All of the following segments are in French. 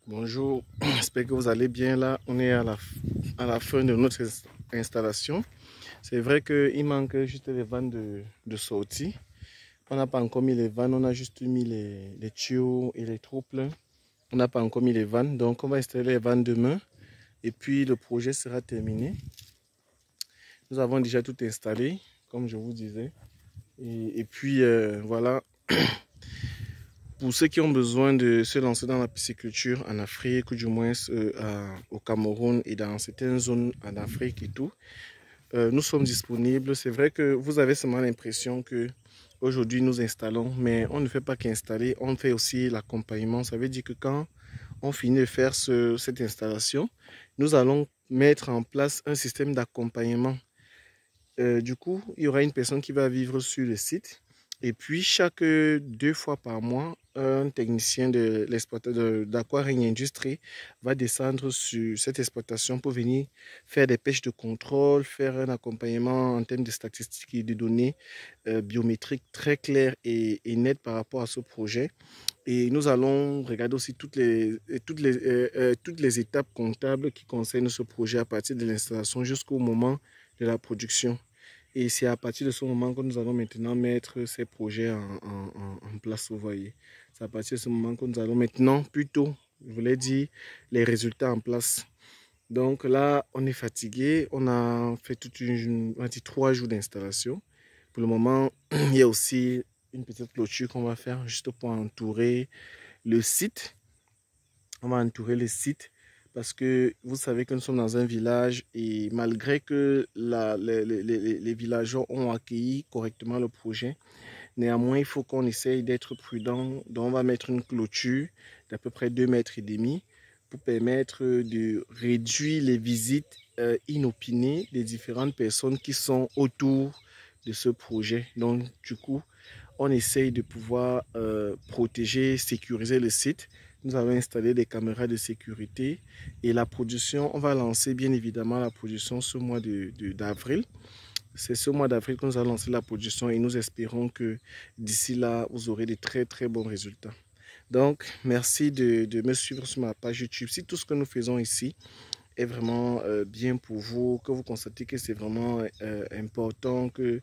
Bonjour, j'espère que vous allez bien. Là, on est à la fin de notre installation. C'est vrai qu'il manque juste les vannes de sortie. On n'a pas encore mis les vannes, on a juste mis les tuyaux et les trous pleins. On n'a pas encore mis les vannes, donc on va installer les vannes demain. Et puis le projet sera terminé. Nous avons déjà tout installé, comme je vous disais. Et puis voilà. Pour ceux qui ont besoin de se lancer dans la pisciculture en Afrique, ou du moins au Cameroun et dans certaines zones en Afrique et tout, nous sommes disponibles. C'est vrai que vous avez seulement l'impression que aujourd'hui nous installons, mais on ne fait pas qu'installer, on fait aussi l'accompagnement. Ça veut dire que quand on finit de faire cette installation, nous allons mettre en place un système d'accompagnement. Du coup, il y aura une personne qui va vivre sur le site. Et puis, chaque 2 fois par mois, un technicien de d'Aquarium Industrie va descendre sur cette exploitation pour venir faire des pêches de contrôle, faire un accompagnement en termes de statistiques et de données biométriques très claires et nettes par rapport à ce projet. Et nous allons regarder aussi toutes les étapes comptables qui concernent ce projet à partir de l'installation jusqu'au moment de la production. Et c'est à partir de ce moment que nous allons maintenant mettre ces projets en place, vous voyez. C'est à partir de ce moment que nous allons maintenant, plutôt, je voulais dire, les résultats en place. Donc là, on est fatigué. On a fait on va dire 3 jours d'installation. Pour le moment, il y a aussi une petite clôture qu'on va faire juste pour entourer le site. On va entourer le site parce que vous savez que nous sommes dans un village et malgré que les villageois ont accueilli correctement le projet, néanmoins il faut qu'on essaye d'être prudent. Donc on va mettre une clôture d'à peu près 2,5 m pour permettre de réduire les visites inopinées des différentes personnes qui sont autour de ce projet. Donc du coup, on essaye de pouvoir protéger, sécuriser le site. Nous avons installé des caméras de sécurité et la production, on va lancer bien évidemment la production ce mois d'avril. C'est ce mois d'avril que nous allons lancer la production et nous espérons que d'ici là, vous aurez de très très bons résultats. Donc, merci de me suivre sur ma page YouTube. Si tout ce que nous faisons ici est vraiment bien pour vous, que vous constatez que c'est vraiment important, que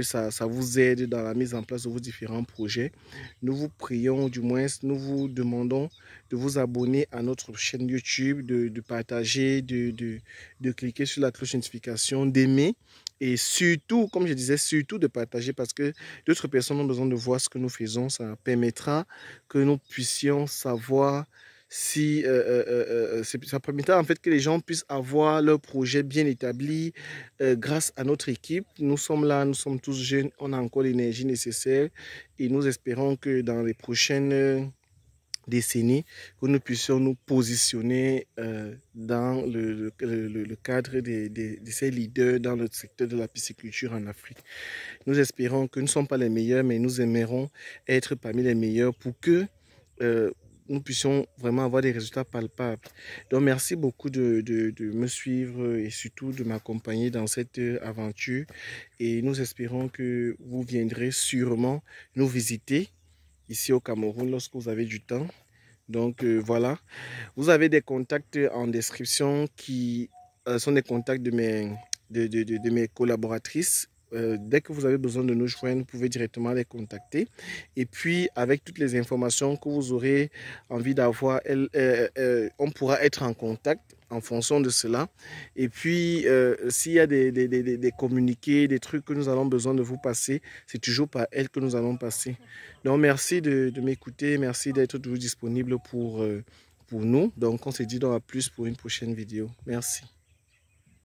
ça vous aide dans la mise en place de vos différents projets, nous vous prions, du moins nous vous demandons de vous abonner à notre chaîne YouTube, de partager, de cliquer sur la cloche de notification, d'aimer et surtout, comme je disais, surtout de partager parce que d'autres personnes ont besoin de voir ce que nous faisons. Ça permettra que nous puissions savoir si ça permettra en fait que les gens puissent avoir leur projet bien établi grâce à notre équipe. Nous sommes là, nous sommes tous jeunes, on a encore l'énergie nécessaire et nous espérons que dans les prochaines décennies, que nous puissions nous positionner dans le cadre de ces leaders dans le secteur de la pisciculture en Afrique. Nous espérons que nous ne sommes pas les meilleurs, mais nous aimerons être parmi les meilleurs pour que nous puissions vraiment avoir des résultats palpables. Donc merci beaucoup de me suivre et surtout de m'accompagner dans cette aventure. Et nous espérons que vous viendrez sûrement nous visiter ici au Cameroun lorsque vous avez du temps. Donc voilà, vous avez des contacts en description qui sont des contacts de mes collaboratrices. Dès que vous avez besoin de nous joindre, vous pouvez directement les contacter. Et puis, avec toutes les informations que vous aurez envie d'avoir, on pourra être en contact en fonction de cela. Et puis, s'il y a des communiqués, des trucs que nous avons besoin de vous passer, c'est toujours par elle que nous allons passer. Donc, merci de m'écouter. Merci d'être toujours disponible pour nous. Donc, on se dit dans la plus pour une prochaine vidéo. Merci.